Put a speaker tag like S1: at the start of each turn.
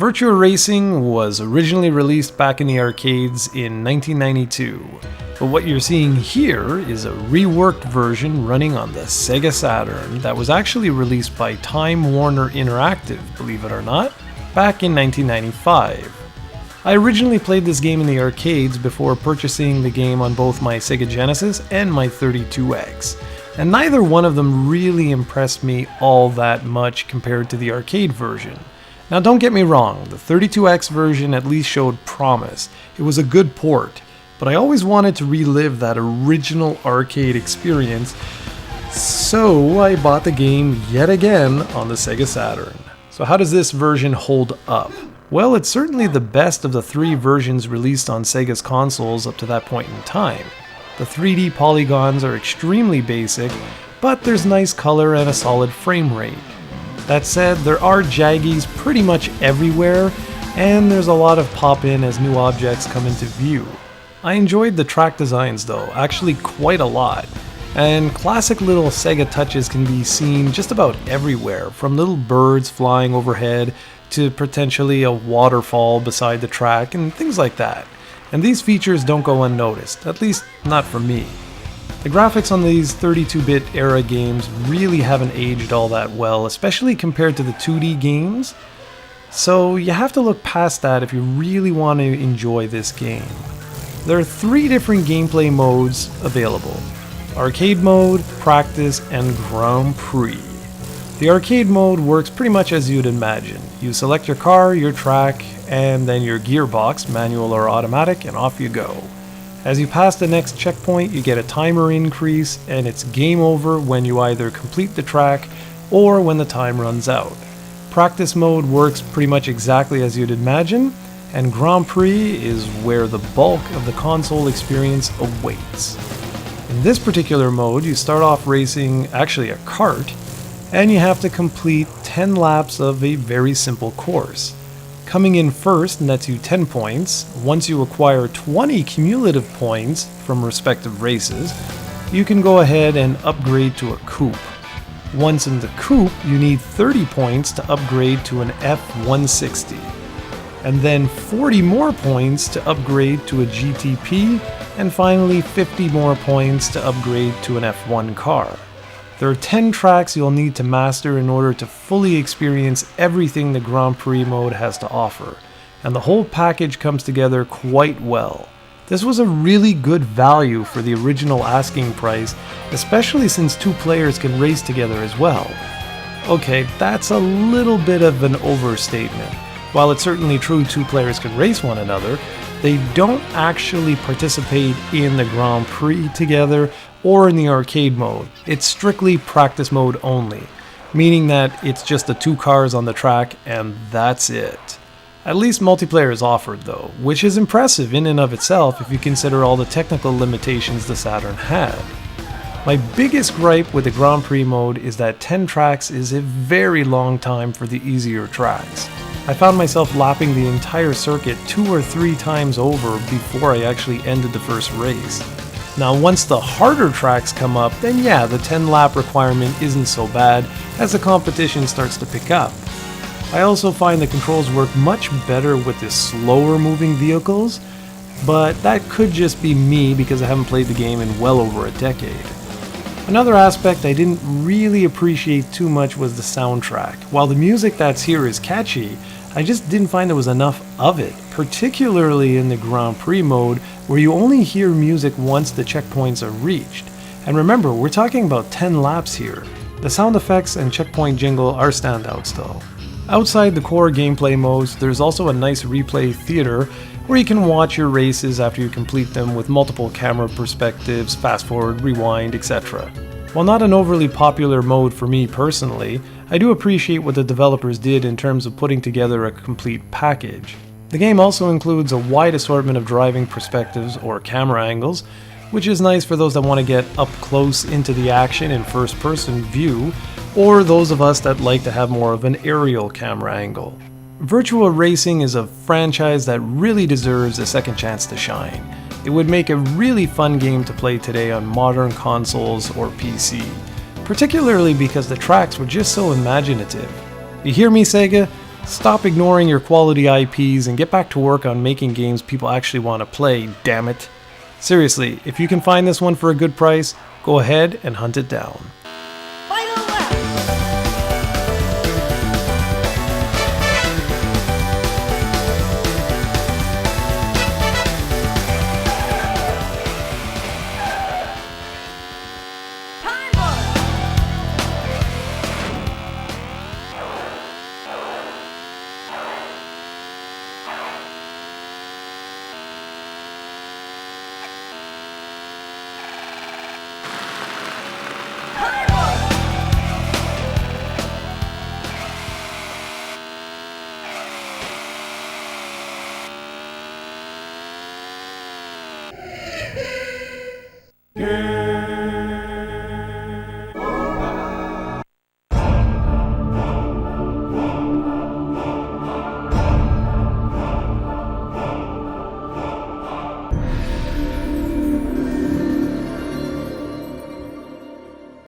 S1: Virtua Racing was originally released back in the arcades in 1992, but what you're seeing here is a reworked version running on the SEGA Saturn that was actually released by Time Warner Interactive, believe it or not, back in 1995. I originally played this game in the arcades before purchasing the game on both my Sega Genesis and my 32X, and neither one of them really impressed me all that much compared to the arcade version. Now don't get me wrong, the 32X version at least showed promise. It was a good port, but I always wanted to relive that original arcade experience, so I bought the game yet again on the SEGA Saturn. So how does this version hold up? Well, it's certainly the best of the three versions released on Sega's consoles up to that point in time. The 3D polygons are extremely basic, but there's nice color and a solid frame rate. That said, there are jaggies pretty much everywhere, and there's a lot of pop-in as new objects come into view. I enjoyed the track designs though, actually quite a lot, and classic little Sega touches can be seen just about everywhere, from little birds flying overhead to potentially a waterfall beside the track and things like that. And these features don't go unnoticed, at least not for me. The graphics on these 32-bit era games really haven't aged all that well, especially compared to the 2D games, so you have to look past that if you really want to enjoy this game. There are three different gameplay modes available: Arcade Mode, Practice, and Grand Prix. The arcade mode works pretty much as you'd imagine. You select your car, your track, and then your gearbox, manual or automatic, and off you go. As you pass the next checkpoint, you get a timer increase, and it's game over when you either complete the track or when the time runs out. Practice mode works pretty much exactly as you'd imagine, and Grand Prix is where the bulk of the console experience awaits. In this particular mode, you start off racing actually a kart, and you have to complete 10 laps of a very simple course. Coming in first nets you 10 points. Once you acquire 20 cumulative points from respective races, you can go ahead and upgrade to a coupe. Once in the coupe, you need 30 points to upgrade to an F160, and then 40 more points to upgrade to a GTP, and finally 50 more points to upgrade to an F1 car. There are 10 tracks you'll need to master in order to fully experience everything the Grand Prix mode has to offer, and the whole package comes together quite well. This was a really good value for the original asking price, especially since two players can race together as well. Okay, that's a little bit of an overstatement. While it's certainly true two players can race one another, they don't actually participate in the Grand Prix together or in the arcade mode. It's strictly practice mode only, meaning that it's just the two cars on the track and that's it. At least multiplayer is offered though, which is impressive in and of itself if you consider all the technical limitations the Saturn had. My biggest gripe with the Grand Prix mode is that 10 tracks is a very long time for the easier tracks. I found myself lapping the entire circuit 2 or 3 times over before I actually ended the first race. Now once the harder tracks come up, then yeah, the 10 lap requirement isn't so bad as the competition starts to pick up. I also find the controls work much better with the slower moving vehicles, but that could just be me because I haven't played the game in well over a decade. Another aspect I didn't really appreciate too much was the soundtrack. While the music that's here is catchy, I just didn't find there was enough of it, particularly in the Grand Prix mode where you only hear music once the checkpoints are reached. And remember, we're talking about 10 laps here. The sound effects and checkpoint jingle are standouts though. Outside the core gameplay modes, there's also a nice replay theater where you can watch your races after you complete them with multiple camera perspectives, fast forward, rewind, etc. While not an overly popular mode for me personally, I do appreciate what the developers did in terms of putting together a complete package. The game also includes a wide assortment of driving perspectives or camera angles, which is nice for those that want to get up close into the action in first-person view, or those of us that like to have more of an aerial camera angle. Virtua Racing is a franchise that really deserves a second chance to shine. It would make a really fun game to play today on modern consoles or PC, particularly because the tracks were just so imaginative. You hear me, Sega? Stop ignoring your quality IPs and get back to work on making games people actually want to play, damn it. Seriously, if you can find this one for a good price, go ahead and hunt it down.
S2: Yeah.